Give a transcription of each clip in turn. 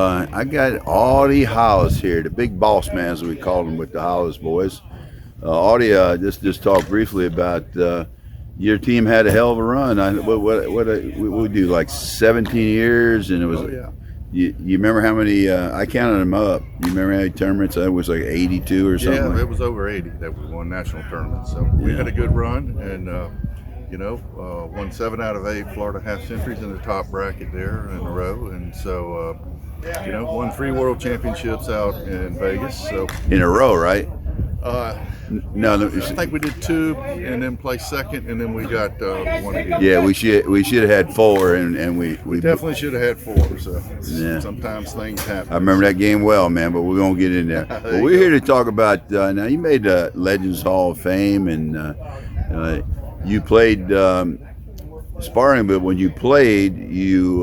I got Audie Hollis here, the big boss man, as we called him with the Hollis boys. Audie, just talk briefly about your team had a hell of a run. We do like 17 years, and it was. Oh, yeah. You remember how many? I counted them up. You remember how many tournaments? It was like 82 or something. Yeah, it was over 80 that we won national tournaments. So we had a good run, and won 7 out of 8 Florida half centuries in the top bracket there in a row, and so won 3 world championships out in Vegas. So In a row, right? No, I think we did 2, and then placed second, and then we got 1 again. yeah, we should have had 4, and we Definitely should have had 4. So Yeah. sometimes things happen. I remember that game well, man, but we're going to get in there. But we're here to talk about, now you made the Legends Hall of Fame, and you played sparring, but when you played, you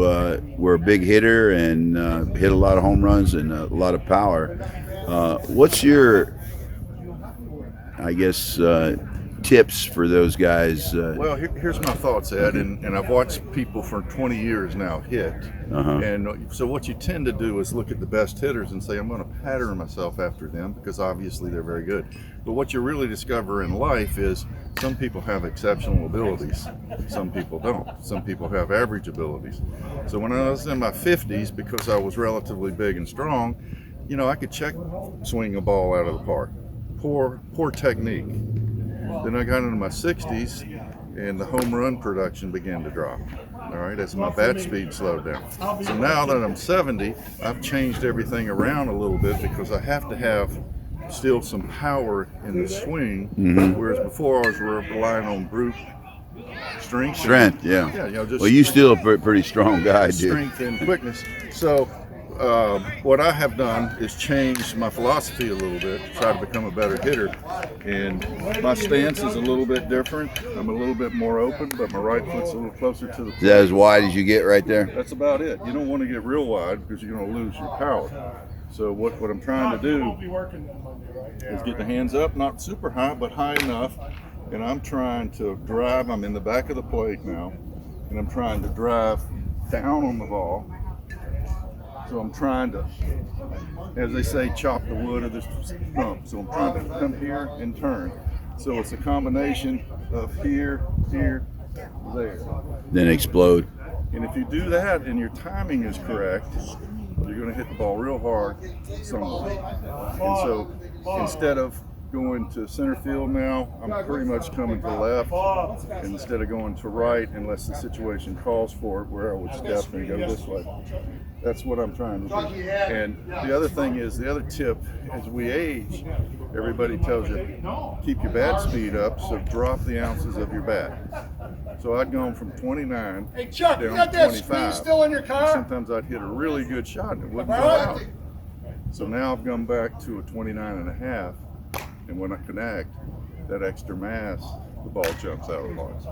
were a big hitter and hit a lot of home runs and a lot of power. What's your, I guess, tips for those guys? Well, here's my thoughts, Ed, and I've watched people for 20 years now hit. And so what you tend to do is look at the best hitters and say, I'm going to pattern myself after them because obviously they're very good. But what you really discover in life is some people have exceptional abilities, some people don't. Some people have average abilities. So when I was in my 50s, because I was relatively big and strong, I could check swing a ball out of the park. Poor technique. Then I got into my 60s, and the home run production began to drop. All right, as my bat speed slowed down. So now that I'm 70, I've changed everything around a little bit because I have to have still some power in the swing, whereas before I was relying on brute strength. Yeah. Just well, you still a pretty strong guy, dude. Strength and quickness. So what I have done is change my philosophy a little bit, try to become a better hitter. And my stance is a little bit different. I'm a little bit more open, but my right foot's a little closer to the plate. Is that as wide as you get right there? That's about it. You don't want to get real wide because you're going to lose your power. So what I'm trying to do is get the hands up, not super high, but high enough. And I'm trying to drive. I'm in the back of the plate now, and I'm trying to drive down on the ball. So I'm trying to, as they say, chop the wood of the stump. So I'm trying to come here and turn. So it's a combination of here, there. Then explode. And if you do that and your timing is correct, you're going to hit the ball real hard somewhere. And so instead of going to center field now, I'm pretty much coming to left, and instead of going to right, unless the situation calls for it, where I would step and go this way. That's what I'm trying to do. And the other thing is, the other tip, as we age, everybody tells you, keep your bat speed up, so drop the ounces of your bat. So I'd gone from 29 Hey Chuck, you down got to that 25. speed still in your car? Sometimes I'd hit a really good shot and it wouldn't go out. So now I've gone back to a 29 and a half, and when I connect, that extra mass, the ball jumps out of the box.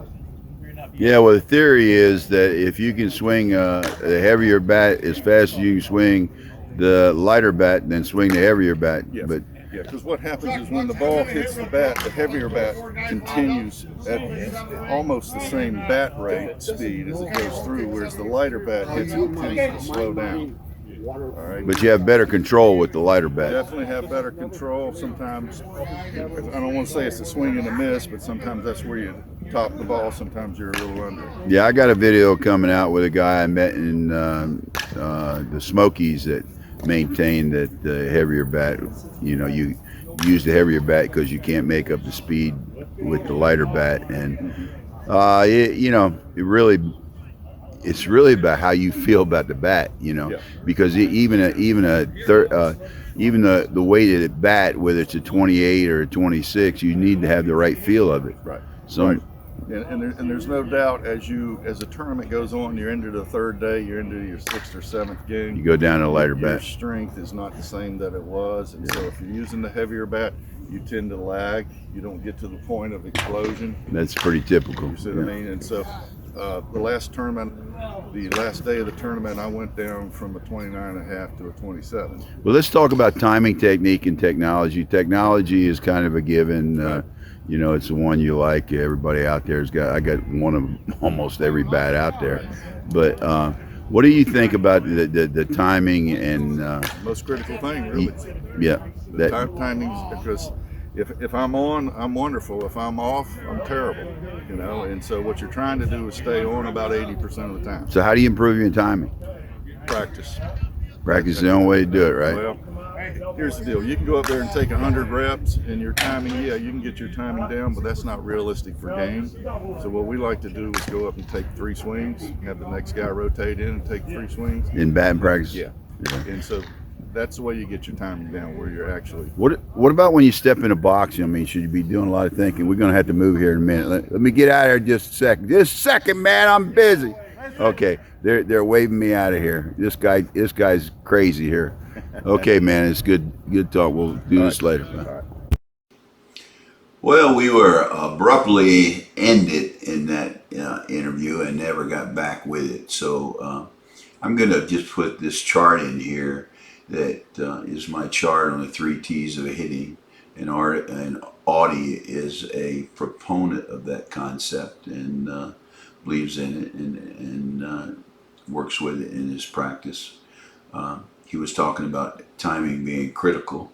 Yeah, well, the theory is that if you can swing a heavier bat as fast as you can swing the lighter bat, then swing the heavier bat. Yes. But Because what happens is when the ball hits the bat, the heavier bat continues at almost the same bat rate speed as it goes through, whereas the lighter bat hits it tends to slow down. All right. but you have better control with the lighter bat. Definitely have better control. Sometimes, I don't want to say it's a swing and a miss, but sometimes that's where you top the ball. Sometimes you're a little under. Yeah, I got a video coming out with a guy I met in the Smokies that maintained that the heavier bat, you use the heavier bat because you can't make up the speed with the lighter bat, and it's really about how you feel about the bat, because even the weighted bat, whether it's a 28 or a 26, you need to have the right feel of it. Right. So. Right. And there's no doubt as the tournament goes on, you're into the third day, you're into your 6th or 7th game. You go down to a lighter Your bat. strength is not the same that it was, and so if you're using the heavier bat, you tend to lag. You don't get to the point of explosion. That's pretty typical. You see what I mean? And so the last day of the tournament, I went down from a 29 and a half to a 27. Well, let's talk about timing technique and technology. Technology is kind of a given. Right. It's the one you like. Everybody out there's got. I got one of almost every bat out there. But What do you think about the timing and Most critical thing, really. yeah, that Timing, because if I'm on, I'm wonderful. If I'm off, I'm terrible. You know, and so what you're trying to do is stay on about 80% of the time. so how do you improve your timing? Practice. Practice is the only way to do it, right? Well, here's the deal. You can go up there and take 100 reps, and your timing, yeah, you can get your timing down, but that's not realistic for game. So what we like to do is go up and take 3 swings, have the next guy rotate in and take 3 swings. In batting practice? Yeah. And so that's the way you get your timing down, where you're actually. What about when you step in a box? I mean, should you be doing a lot of thinking? We're going to have to move here in a minute. Let me get out of here just a second. Just a second, man. I'm busy. Okay, they're waving me out of here. This guy's crazy here. Okay, man, it's good talk. We'll do this later. Right. Well, we were abruptly ended in that interview and never got back with it. So I'm going to just put this chart in here that is my chart on the 3 T's of hitting. And Audie is a proponent of that concept and believes in it and works with it in his practice. He was talking about timing being critical,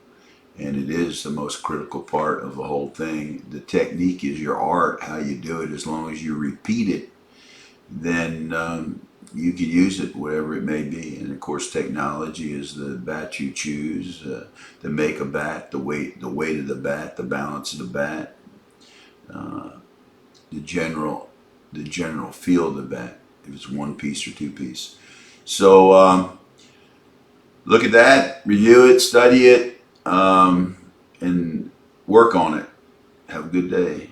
and it is the most critical part of the whole thing. The technique is your art, how you do it. As long as you repeat it, then you can use it, whatever it may be. And of course, technology is the bat you choose, the make of bat, the weight of the bat, the balance of the bat, the general feel of the bat, if it's 1 piece or 2 piece. So look at that, review it, study it, and work on it. Have a good day.